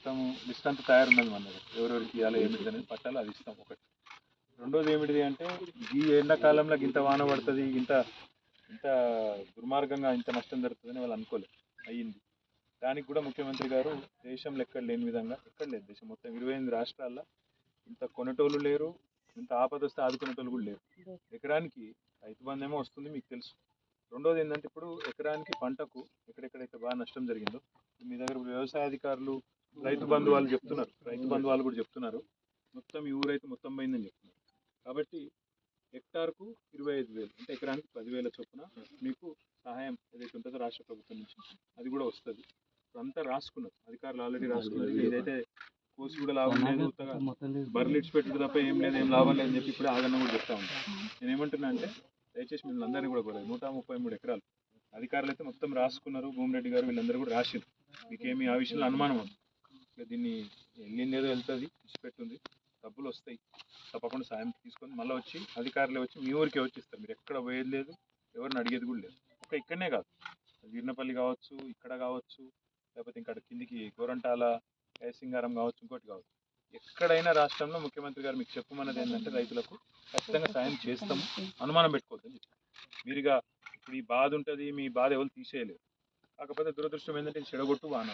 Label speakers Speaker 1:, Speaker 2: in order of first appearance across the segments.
Speaker 1: మొత్తం లిస్ట్ అంతా తయారున్నది మన దగ్గర, ఎవరెవరికి ఇవ్వాలి ఏమిటి అనేది పట్టాలి, అది ఇస్తాం ఒకటి. రెండోది ఏమిటిది అంటే ఈ ఎండాకాలంలో ఇంత వాన పడుతుంది, ఇంత ఇంత దుర్మార్గంగా ఇంత నష్టం జరుగుతుందని వాళ్ళు అనుకోలేదు, అయ్యింది. దానికి కూడా ముఖ్యమంత్రి గారు దేశంలో ఎక్కడ లేని విధంగా, ఎక్కడ లేదు దేశం మొత్తం 28 రాష్ట్రాల్లో ఇంత కొనేటోళ్ళు లేరు, ఇంత ఆపద వస్తే ఆదుకునేటోళ్ళు కూడా లేరు. ఎకరానికి రైతు బంధు ఏమో వస్తుంది మీకు తెలుసు. రెండోది ఏంటంటే ఇప్పుడు ఎకరానికి పంటకు ఎక్కడెక్కడైతే బాగా నష్టం జరిగిందో మీ దగ్గర వ్యవసాయ అధికారులు రైతు బంధు వాళ్ళు చెప్తున్నారు, రైతు బంధు వాళ్ళు కూడా చెప్తున్నారు మొత్తం ఈ ఊరైతే మొత్తం పోయిందని చెప్తున్నారు. కాబట్టి హెక్టార్కు 25,000 అంటే ఎకరానికి 10,000 చొప్పున మీకు సహాయం ఏదైతే ఉంటుందో రాష్ట్ర ప్రభుత్వం నుంచి అది కూడా వస్తుంది. అంతా రాసుకున్నారు అధికారులు, ఆల్రెడీ రాసుకున్నారు. ఇదైతే కోసి కూడా లాభం లేదు, బర్రెలు ఇచ్చిపెట్టుడు తప్ప ఏం లేదు, ఏం లాభం లేదని చెప్పి ఇప్పుడు ఆగన్న కూడా చెప్తా ఉంటాను. నేను ఏమంటున్నా అంటే దయచేసి మిమ్మల్ని అందరినీ కూడా కోరారు, 133 ఎకరాలు అధికారులు అయితే మొత్తం రాసుకున్నారు, భూమిరెడ్డి గారు వీళ్ళందరూ కూడా రాసిరు. మీకేమి ఆ విషయంలో అనుమానం ఉంది, దీన్ని వెళ్ళిందేదో వెళ్తుంది, ఇచ్చిపెట్టుంది, డబ్బులు వస్తాయి, తప్పకుండా సాయం తీసుకొని మళ్ళీ వచ్చి అధికారులే వచ్చి మీ ఊరికే వచ్చి ఇస్తారు. మీరు ఎక్కడ పోయేది లేదు, ఎవరిని అడిగేది కూడా లేదు. ఒక ఇక్కడనే కాదు, వీర్నపల్లి కావచ్చు, ఇక్కడ కావచ్చు, లేకపోతే ఇక్కడ కిందికి గోరంటాల సింగారం కావచ్చు, ఇంకోటి కావచ్చు, ఎక్కడైనా రాష్ట్రంలో ముఖ్యమంత్రి గారు మీకు చెప్పమన్నది ఏంటంటే రైతులకు ఖచ్చితంగా సాయం చేస్తాము, అనుమానం పెట్టుకోవద్దని చెప్పి. మీరుగా ఇప్పుడు ఈ బాధ ఉంటుంది, మీ బాధ ఎవరు తీసేయలేరు. కాకపోతే దురదృష్టం ఏంటంటే చెడగొట్టు వాన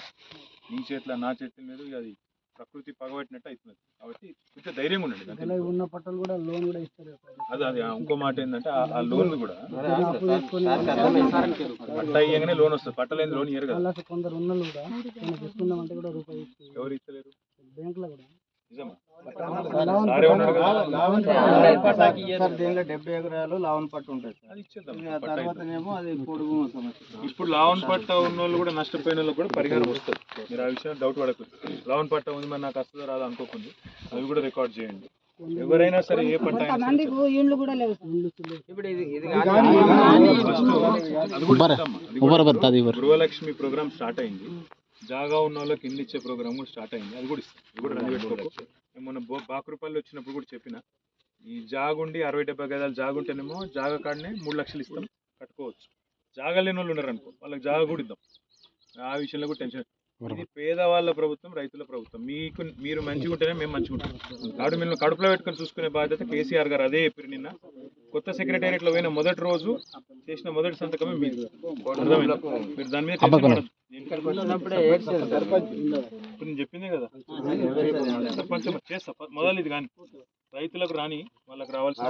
Speaker 1: నీ చేతిలో నా చేతిలో లేదు, అది ప్రకృతి పగబట్టినట్టు అవుతున్నది. కాబట్టి కొంచెం ధైర్యంగా ఉండండి. అదే ఇంకో మాట ఏంటంటే ఆ లోన్ కూడా పట్ట అయ్యగానే లోన్ వస్తుంది, పట్టలేని లోన్ ఇయ్యరు కదా. ఎవరు ఇస్తలేరు నిజమా?
Speaker 2: 70 ఎకరాలు లావన్ పట్టు ఉంటుంది,
Speaker 1: అది ఇచ్చేద్దాం. ఇప్పుడు లావన్ పట్ట ఉన్న వాళ్ళు కూడా నష్టపోయిన వాళ్ళకి కూడా పరిహారం వస్తుంది. మీరు ఆ విషయం డౌట్ పడకూడదు. లావన్ పట్ట ఉంది మరి నాకు వస్తుందో రాదో అనుకోకుండా అవి కూడా రికార్డ్ చేయండి. ఎవరైనా సరే ఏ పంట గృహలక్ష్మి ప్రోగ్రామ్ స్టార్ట్ అయింది, జాగా ఉన్న వాళ్ళకి ఇల్లు ఇచ్చే ప్రోగ్రామ్ కూడా స్టార్ట్ అయింది, అది కూడా ఇస్తాం. అది కూడా రన్ పెట్టుకోవచ్చు. మొన్న బాకురపల్లి వచ్చినప్పుడు కూడా చెప్పిన, ఈ జాగుండి 60-70 గదాలు జాగుంటేనేమో జాగా కాడనే 3 లక్షలు ఇస్తాం, కట్టుకోవచ్చు. జాగా లేని వాళ్ళు ఉన్నారు అనుకో, వాళ్ళకి జాగా కూడా ఇద్దాం. ఆ విషయంలో కూడా టెన్షన్. ఇది పేదవాళ్ళ ప్రభుత్వం, రైతుల ప్రభుత్వం. మీరు మంచిగా ఉంటేనే మేము మంచిగా ఉంటాం. కాబట్టి మేము కడుపులో పెట్టుకొని చూసుకునే బాధ్యత కేసీఆర్ గారు అదే చెప్పారు. నిన్న కొత్త సెక్రటేరియట్లో పోయిన మొదటి రోజు చేసిన మొదటి సంతకమే మీరు దాని మీద ఇప్పుడు నేను చెప్పిందే కదా, సర్పంచ్ చేస్తా మొదలు ఇది కానీ రైతులకు రాని వాళ్ళకి రావాల్సిన